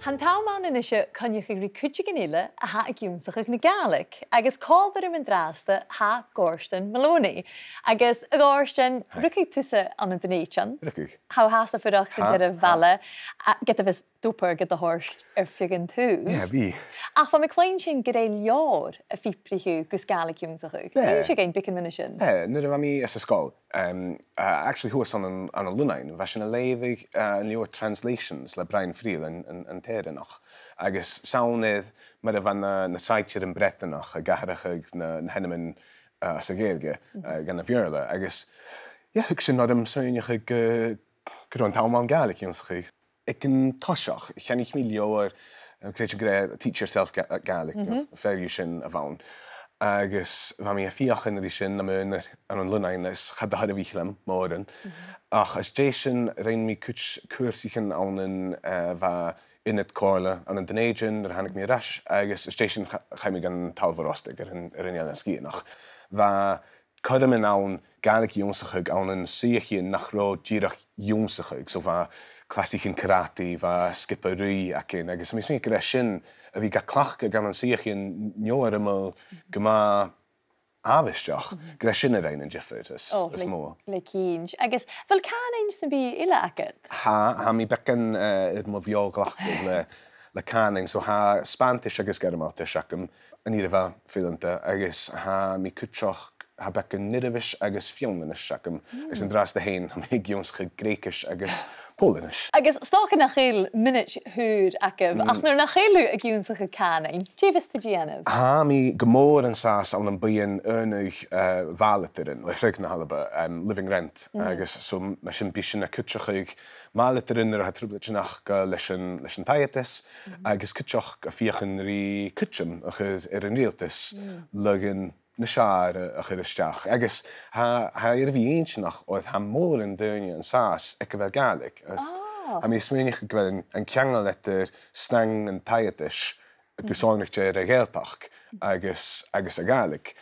Han táimán in isise coniuch ag cúte gníile a ha ag dh'ionnsaich na Gaelic, agus cáiltar im an drásta ha Gòrdan Maloney, agus a Gòrdan rucaigh tusa an an duine. Rucaigh. How hásta fuireach san dead a bheala, get a bheits dúpar get a horst figan tú. Yeah, bhí. Ach fa me clein sin go é leor a fipriú gus Gaelic dh'ionnsaich. Clein sin géin bicin min sin. Nuair a mí is a scáil. Actually, thuas an a lunain, bheit sin a léimhigh an leor translations le Brian Friel an téireanach. Agus saonéad mar a bhain na saitiir an bretanach a gathracha na henamin sa Gaeilge gan na bheorla. Agus, thug sin adam smaoineachadh go an táimán Gaelic dh'ionnsaich. Ik an toiseach, cheannaigh mí leor create a teach yourself Gaelic, feirú sin a bhain. Agus bha mí a fiachan rí sin na mún an lunain is chadahar a bhíchlam móran. Ach as dé sin rein mí cuairsaíchan ann bha inad cóla an an dunéidean ar hanig mí rais, agus is dé sin chaimí gan talbharástig ar an scianach. Bha codam in ann Gaelic dh'ionnsachaigh an an suíochíon nach rá díreach dh'ionnsachaigh, so bha clasíchan karate, bha skipperúí acin, agus mis mí go sin a bhí ga clachca gan an suíochíon neoar amil go má ábhaisteach, go sin a réin an jifrid is mó. Le cíns. Agus bhfuil cánainn san bí ile acad? Ha mí becin mo bheol glachca le cánainn, so ha Spanish agus Gearmailtis acam an iad a bheith fillanta, agus ha mí cúteach ha becin nidahis agus fionlanis acam, agus an drásta hain ha mí dh'ionnsacha Greugais agus Pólanis. Agus stácha nach chéil minute húr acam, ach nuair nach chéilú ag dh'ionnsacha cánainn, díobhas tú déanamh? Ha mí go mór an sás an an bíon ionúig bhálatarin, le frig na halaba, living rent, agus so me sin bí sin a cúteach Malatarin ar a trúblaitnach leis an taiatas, agus cúteach a fiochan rí cúteam a chus ar an rialtas legan na sear a chur isteach. Agus ha ar a bhí éintnach oedd ha mór an duine an sás ag go bheith Gaelic. Ha mí smaoineachadh go bhfuil an ceangal letar snang an taiatas agus áineachte ar a ggéaltach agus a Gaelic.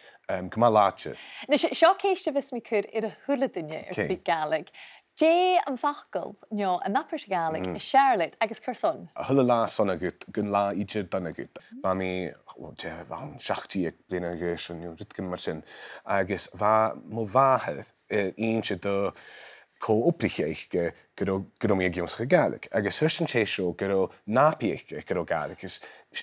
Go má láte. Seo céiste bheits mí cur ar a thula duine ar SpeakGaelic. Dé an fhacal neo an napper Gaelic is Charlotte agus Curson. A thula lá sonna gut, gun lá idir donna gut. Bha mí bhain 60 bliana agus an ritcin mar sin. Agus bha mo bhathad aonse do co-upricheich go mí dh'ionnsacha Gaelic. Agus thusin téisio go nápiaich go Gaelic is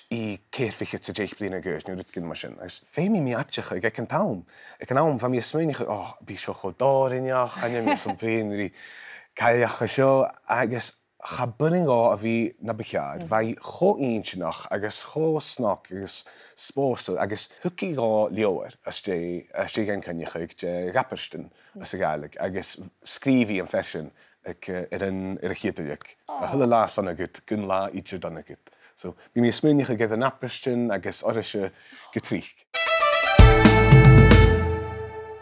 I céirfichid sa déich bliana agus nó ritcin mar sin. Agus féimi mí atteach ag an tám. Ag an tám bha mí smaoineachadh, bí seo cho dáineach, aine mí san bhéin rí caiileach seo, agus cha buring a bhí na chiad, bhí cho aonseach agus cho snach agus spóstal agus thucaí leor as dé gan caniachaigh de rapperstin as a Gaelic, agus scríbhí an fesin ar a chiadaigh. A thula lá sanna gut, gun lá idir donna gut. So, bhí mí smaoineachadh géad an rapperstin agus orise go tríoch.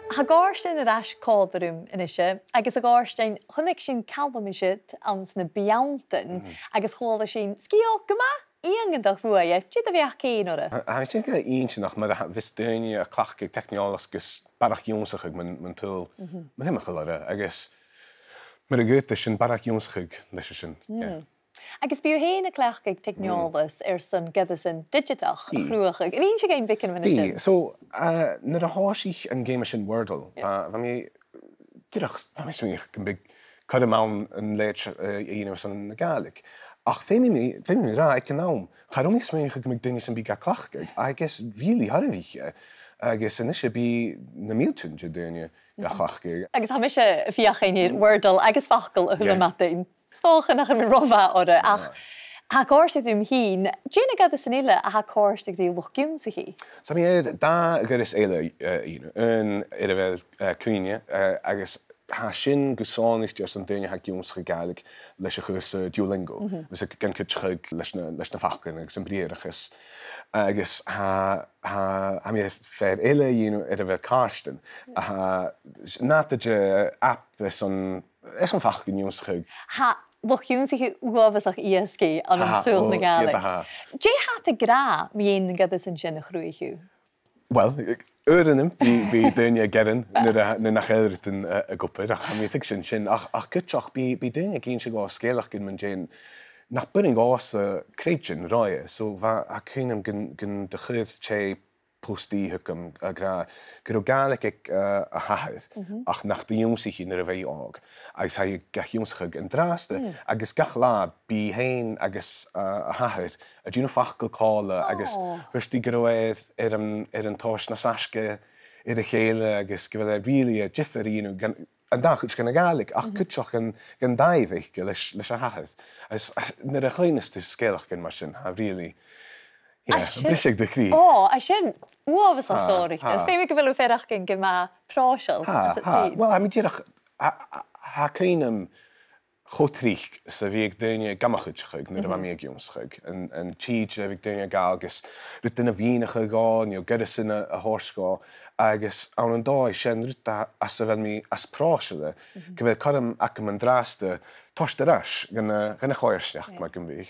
Ha Gòrdan ar eis cáildarúm in isise, agus a Gòrdan chunig sin calbamiisiid ans na beantain, agus chóla sin scio go má íongandach bhuaie, tí a bheith céin ora? Ha sin go aonseach mar a bhís duine a clachcaigh techneolalas gus barach dh'ionnsachaigh man túil man himimecha ora, agus mar a gúta sin barach dh'ionnsachaigh leis sin. Agus bíú héna cleachcaigh techneolalas ar san gada san digitach chruachaigh. An aon sé géin bicin man sin? So, nar a háisich an géime sin Wordle, bha mí dirach, bha mí smaoineach gan big codam ann an léit san na Gaelic. Ach féimi mí rá ag an nám. Charú mí smaoineach go mbeidh duine san bí ga clachcaigh. Agus really harmhíe. Agus an isise bí na míltin de duine ga clachcaigh. Agus ha mise fiachéinir Wordle agus fhacal a thula matainn. Fácha nach mi rofa ora ach ha cóirsta dúm hín, déna gada san ile a ha cóirsta grí bhuach giúnsaí? Sa mí da gur is éile an ar a bheith cuine agus ha sin gosáinich just an duine ha giúnsacha Gaelic leis a chus Duolingo. Vis gan cúteach leis na fachcan agus an bríarachas. Agus ha mí fér éile ar a bheith cáistin. Nátaide app is an fachcan giúnsacha. Ha bhuach giúnsaí uabhasach ISG an súil na Gaelic. Dé hat a grá mion gada san sin a chruichiú? Well, Urannim bhí duine geran na nach éidirtain a gopur ach mí sin ach cúteach bí duine cín se gá scéalach gin man déan nach bunning ás a creidjin roie, so a cynnym gyn dychydd che postí hygym a gyda Gaelic a hahydd, ach nach dh'ionnsaich yn yr efei og, agus ha i gach dh'ionnsaich yn draste, agus gach la bi hain agus a hahydd, a dwi'n ffacal cála, agus hwyrsti Greugais yn tos na sasge y chéile, agus gyda really a jiffer un an dach ych gan a Gaelic, ach cytioch gan daifig leis a hahydd. Nyr a chynnes dy sgelach gan mar sy'n, ha really, brisig dy chri. O, a sy'n, wafas o sori. Ys fe mi gyfel o ferach gen gyma prosiol. Wel, a mi dirach, ha cynnym chotrich sa fiag duine gamachidchig, nyr am ag dh'ionnsaich, yn chiad a fiag duine gal, agus rydyn a fianachig o, nio gyda sy'n a horsgo, agus awn yn doi, sy'n rydda as a fel mi as prosiol, gyfer codym ac yn draste, tos dy ras, gan a choersniach mae gymryd.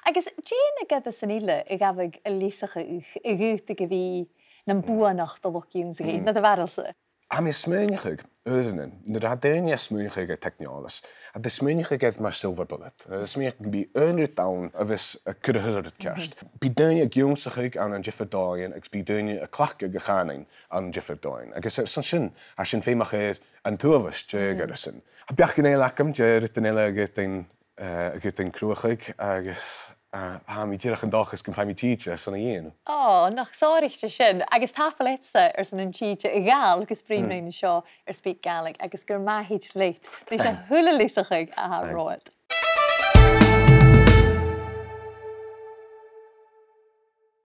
Agus, dyn y gyda sy'n ile y gafig y lisach y gwyth y gyfi na'n bwanacht o loch dh'ionnsaich, na dy farol sy? A mi smaoineachadh ydyn nyr a duine smaoineachadh techniolus, a dy smaoineachadhedd mae'r silver bullet. Smaoineachadh bi unrhyw dawn a fys y cyrhyrryd kerst. Bi duine dh'ionnsaich an an jiffer doin, ag bi duine y clach y gychanin an jiffer doin. Agus sy'n sy'n, a sy'n ffeimachad an tuafas je gyda sy'n. A biach gan eil acam, je rydyn eile gyda'n crwachig, agus ha mi dirach yn dochus gyn ffai mi teacher sy'n ei un. O, nach sorich te sy'n. Agus tafel etsa sy'n yn teacher i gael, agus bryn yn sio SpeakGaelic, agus Gearmailtis leit. Dwi eisiau hwyl y lisachig a ha roed.